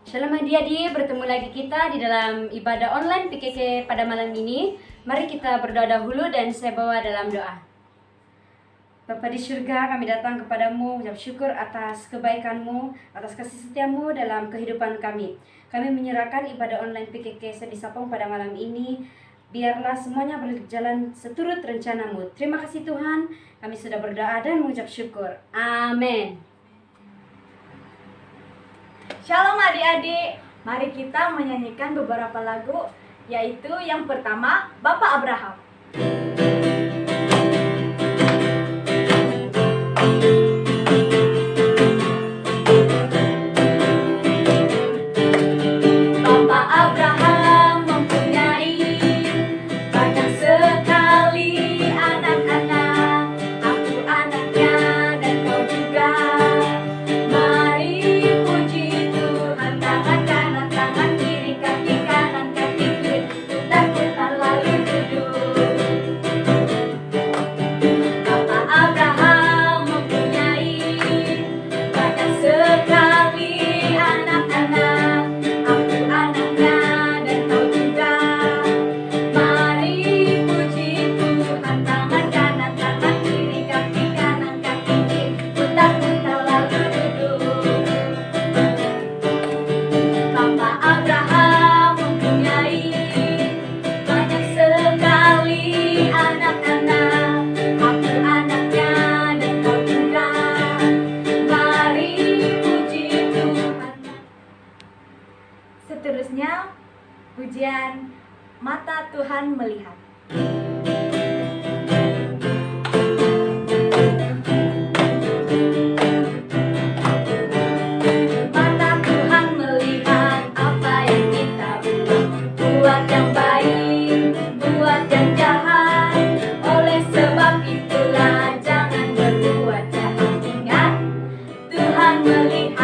Shalom adik-adik, bertemu lagi kita di dalam ibadah online PKK pada malam ini. Mari kita berdoa dahulu dan saya bawa dalam doa. Bapa di surga, kami datang kepadamu, mengucap syukur atas kebaikanmu, atas kasih setiamu dalam kehidupan kami. Kami menyerahkan ibadah online PKK Sedi Sapong pada malam ini. Biarlah semuanya berjalan seturut rencanamu. Terima kasih Tuhan, kami sudah berdoa dan mengucap syukur. Amin. Shalom adik-adik, mari kita menyanyikan beberapa lagu, yaitu yang pertama, Bapak Abraham. Bapak Abraham mempunyai banyak sekali anak-anak, aku anaknya dan kau juga. Mari puji Tuhan, tangan kanan, tangan kiri, kaki kanan, kaki kiri, putar-putar lalu duduk. Bapak Abraham mempunyai banyak sekali anak-anak, aku anaknya dan kau juga. Mari puji Tuhan, tangan kanan, tangan kiri, kaki kanan, kaki kiri, putar-putar lalu duduk. Bapak Abraham mempunyai banyak sekali anak-anak, aku anaknya dan kau juga. Mari puji Tuhan. Seterusnya, pujian Mata Tuhan Melihat. Mata Tuhan melihat apa yang kita buat yang baik, buat yang jahat. Oleh sebab itulah jangan berbuat jahat. Ingat, Tuhan melihat.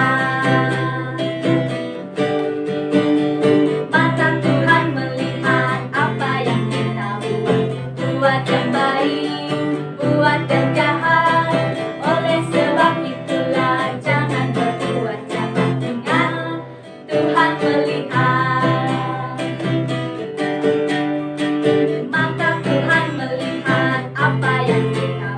Mata Tuhan melihat apa yang kita buat yang baik, buat yang jahat. Oleh sebab itulah jangan berbuat jahat. Ingat, Tuhan melihat. Mata Tuhan melihat apa yang kita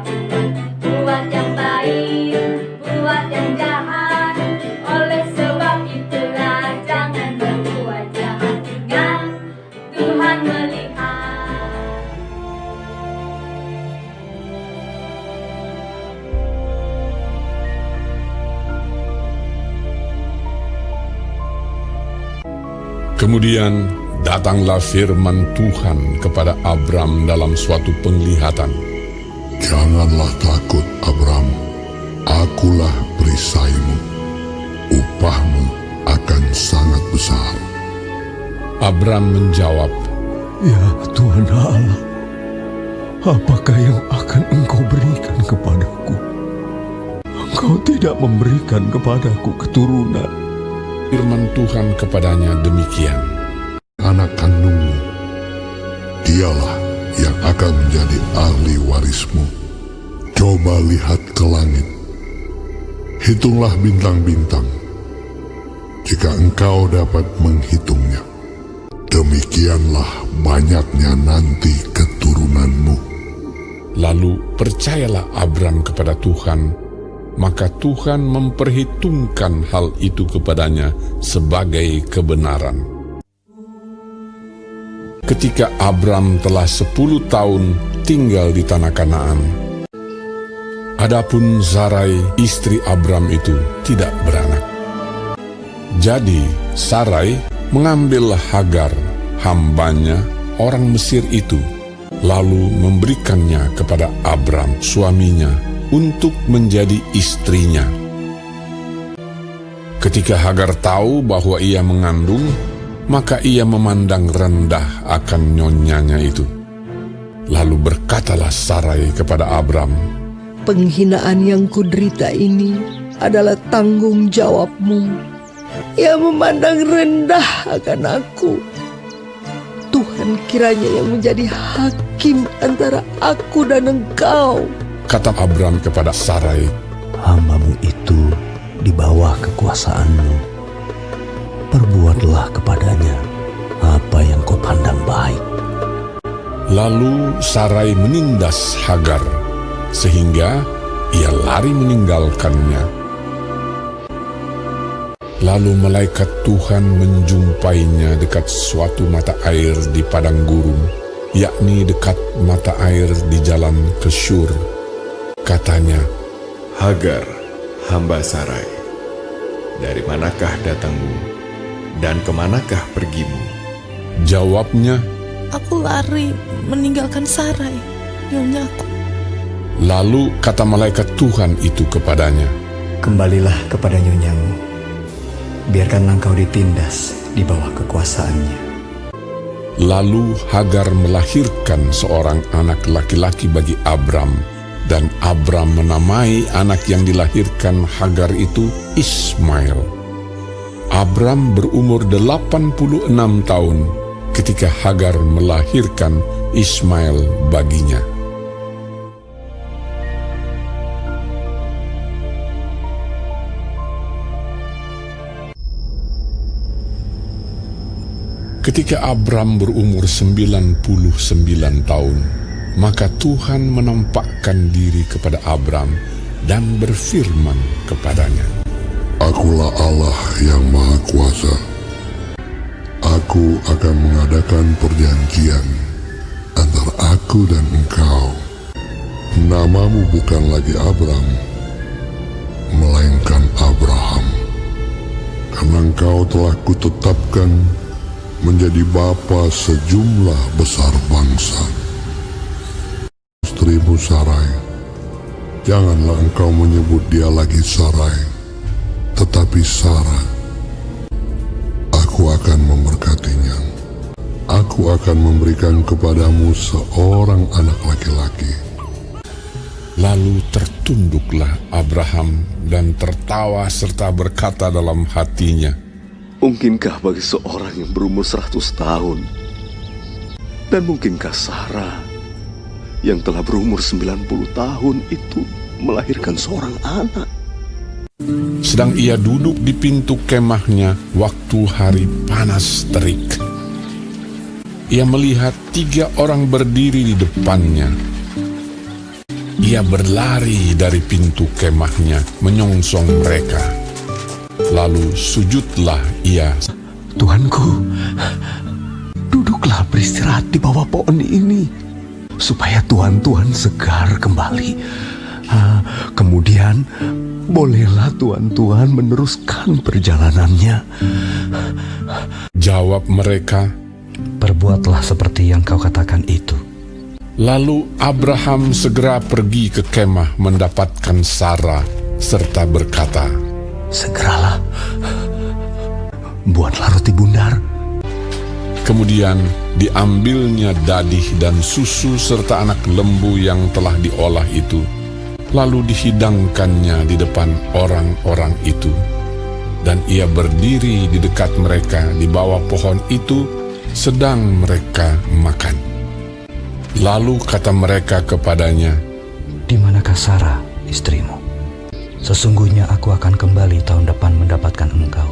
buat yang baik, buat yang jahat. Oleh sebab itulah jangan berbuat jahat. Ingat, Tuhan melihat. Kemudian datanglah firman Tuhan kepada Abram dalam suatu penglihatan. Janganlah takut, Abram. Akulah perisaimu. Upahmu akan sangat besar. Abram menjawab, Ya Tuhan Allah, apakah yang akan Engkau berikan kepadaku? Engkau tidak memberikan kepadaku keturunan. firman Tuhan kepadanya demikian. Anak kandungmu, dialah yang akan menjadi ahli warismu. Coba lihat ke langit. Hitunglah bintang-bintang, jika engkau dapat menghitungnya. Demikianlah banyaknya nanti keturunanmu. Lalu percayalah Abram kepada Tuhan, maka Tuhan memperhitungkan hal itu kepadanya sebagai kebenaran. Ketika Abram telah 10 tahun tinggal di tanah Kanaan, adapun Sarai istri Abram itu tidak beranak. Jadi Sarai mengambil Hagar, hambanya orang Mesir itu, lalu memberikannya kepada Abram suaminya untuk menjadi istrinya. Ketika Hagar tahu bahwa ia mengandung, maka ia memandang rendah akan nyonyanya itu. Lalu berkatalah Sarai kepada Abram, Penghinaan yang kuderita ini adalah tanggung jawabmu. Ia memandang rendah akan aku. Tuhan kiranya yang menjadi hakim antara aku dan engkau. kata Abram kepada Sarai, Hamba-Mu itu di bawah kekuasaan-Mu. perbuatlah kepadanya apa yang kau pandang baik. Lalu Sarai menindas Hagar, sehingga ia lari meninggalkannya. Lalu malaikat Tuhan menjumpainya dekat suatu mata air di padang gurun, yakni dekat mata air di jalan ke Syur. Katanya, Hagar, hamba Sarai, dari manakah datangmu dan kemanakah pergimu? jawabnya. Aku lari meninggalkan Sarai, nyonyaku. Lalu kata malaikat Tuhan itu kepadanya, Kembalilah kepada nyonyamu, biarkanlah engkau ditindas di bawah kekuasaannya. Lalu Hagar melahirkan seorang anak laki-laki bagi Abram, dan Abram menamai anak yang dilahirkan Hagar itu Ismail. Abram berumur 86 tahun ketika Hagar melahirkan Ismail baginya. Ketika Abram berumur 99 tahun, maka Tuhan menampakkan diri kepada Abram dan berfirman kepadanya, Akulah Allah yang Maha Kuasa. Aku akan mengadakan perjanjian antara aku dan engkau. Namamu bukan lagi Abram, melainkan Abraham. Karena engkau telah kutetapkan menjadi bapa sejumlah besar bangsa. Istrimu Sarai, janganlah engkau menyebut dia lagi Sarai, tetapi Sarah. Aku akan memberkatinya. Aku akan memberikan kepadamu seorang anak laki-laki. Lalu tertunduklah Abraham dan tertawa serta berkata dalam hatinya, Mungkinkah bagi seorang yang berumur 100 tahun? Dan mungkinkah Sarah yang telah berumur 90 tahun itu melahirkan seorang anak? sedang ia duduk di pintu kemahnya waktu hari panas terik. Ia melihat 3 orang berdiri di depannya. Ia berlari dari pintu kemahnya menyongsong mereka. Lalu sujudlah ia. Tuanku, duduklah beristirahat di bawah pohon ini, supaya Tuhan segar kembali. Kemudian, bolehlah Tuhan meneruskan perjalanannya. Jawab mereka, Perbuatlah seperti yang kau katakan itu. Lalu Abraham segera pergi ke kemah mendapatkan Sarah, serta berkata, Segeralah, buatlah roti bundar. Kemudian diambilnya dadih dan susu serta anak lembu yang telah diolah itu, lalu dihidangkannya di depan orang-orang itu. Dan ia berdiri di dekat mereka di bawah pohon itu, sedang mereka makan. Lalu kata mereka kepadanya, Di manakah Sarah, istrimu? Sesungguhnya aku akan kembali tahun depan mendapatkan engkau.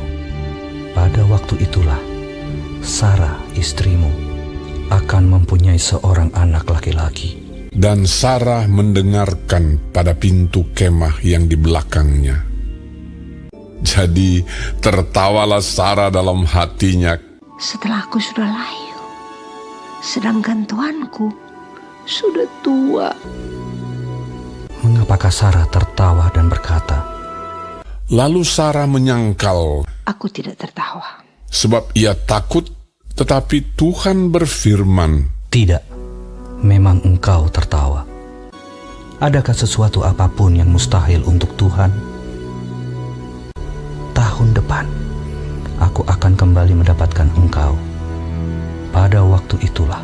Pada waktu itulah, Sarah, istrimu, akan mempunyai seorang anak laki-laki. dan Sarah mendengarkan pada pintu kemah yang di belakangnya. Jadi tertawalah Sarah dalam hatinya. Setelah aku sudah layu, sedangkan tuanku sudah tua. Mengapakah Sarah tertawa dan berkata, Lalu Sarah menyangkal, Aku tidak tertawa. sebab ia takut, tetapi Tuhan berfirman, Tidak, memang engkau tertawa. Adakah sesuatu apapun yang mustahil untuk Tuhan? Tahun depan, aku akan kembali mendapatkan engkau. Pada waktu itulah,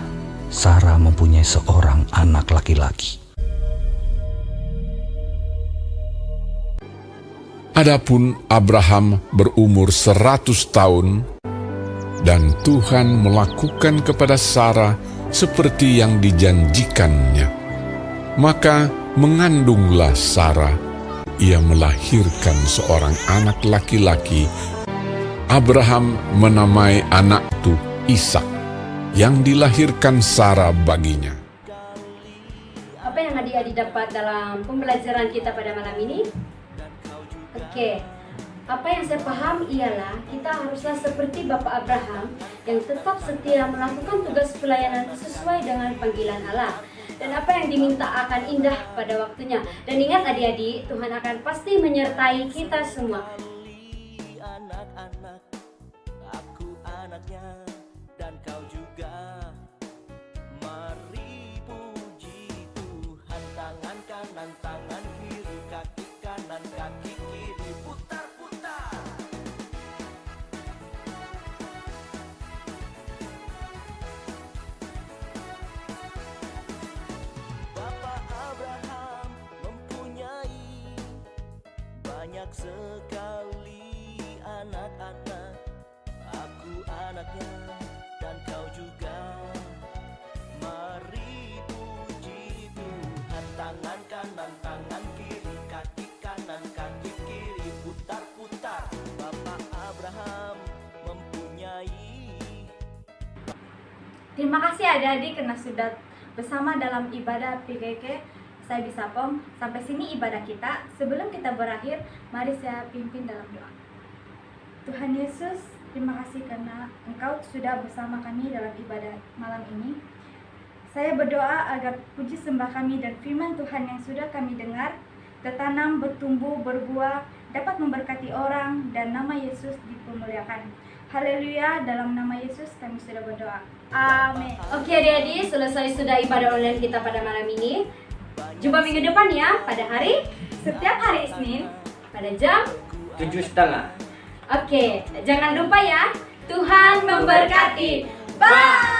Sarah mempunyai seorang anak laki-laki. Adapun Abraham berumur 100 tahun, dan Tuhan melakukan kepada Sarah seperti yang dijanjikannya. Maka mengandunglah Sarah. Ia melahirkan seorang anak laki-laki, Abraham menamai anak itu Ishak, yang dilahirkan Sara baginya. Apa yang adik-adik dapat dalam pembelajaran kita pada malam ini? Oke, apa yang saya paham ialah kita haruslah seperti Bapak Abraham yang tetap setia melakukan tugas pelayanan sesuai dengan panggilan Allah. Dan apa yang diminta akan indah pada waktunya. Dan ingat adik-adik, Tuhan akan pasti menyertai kita semua. Anak-anak, aku anaknya dan kau juga. Mari puji Tuhan, tangan kanan, tangan kiri, kaki kanan, kaki kiri, putar-putar. Bapak Abraham mempunyai banyak sekali anak-anak. Aku anaknya dan kau juga. Mari puji Tuhan, tangan kanan, tangan kiri, kaki kanan, kaki kiri, putar-putar. Bapak Abraham mempunyai. Terima kasih adik-adik karena sudah bersama dalam ibadah PKK. Saya bisa pom. Sampai sini ibadah kita. Sebelum kita berakhir, mari saya pimpin dalam doa. Tuhan Yesus, terima kasih karena Engkau sudah bersama kami dalam ibadah malam ini. Saya berdoa agar puji sembah kami dan firman Tuhan yang sudah kami dengar tertanam, bertumbuh, berbuah, dapat memberkati orang, dan nama Yesus dipermuliakan. Haleluya, dalam nama Yesus kami sudah berdoa. Amin. Oke adik-adik, selesai sudah ibadah online kita pada malam ini. Jumpa minggu depan ya, pada hari Setiap hari Isnin, pada jam 7:30. Oke, jangan lupa ya, Tuhan memberkati. Bye.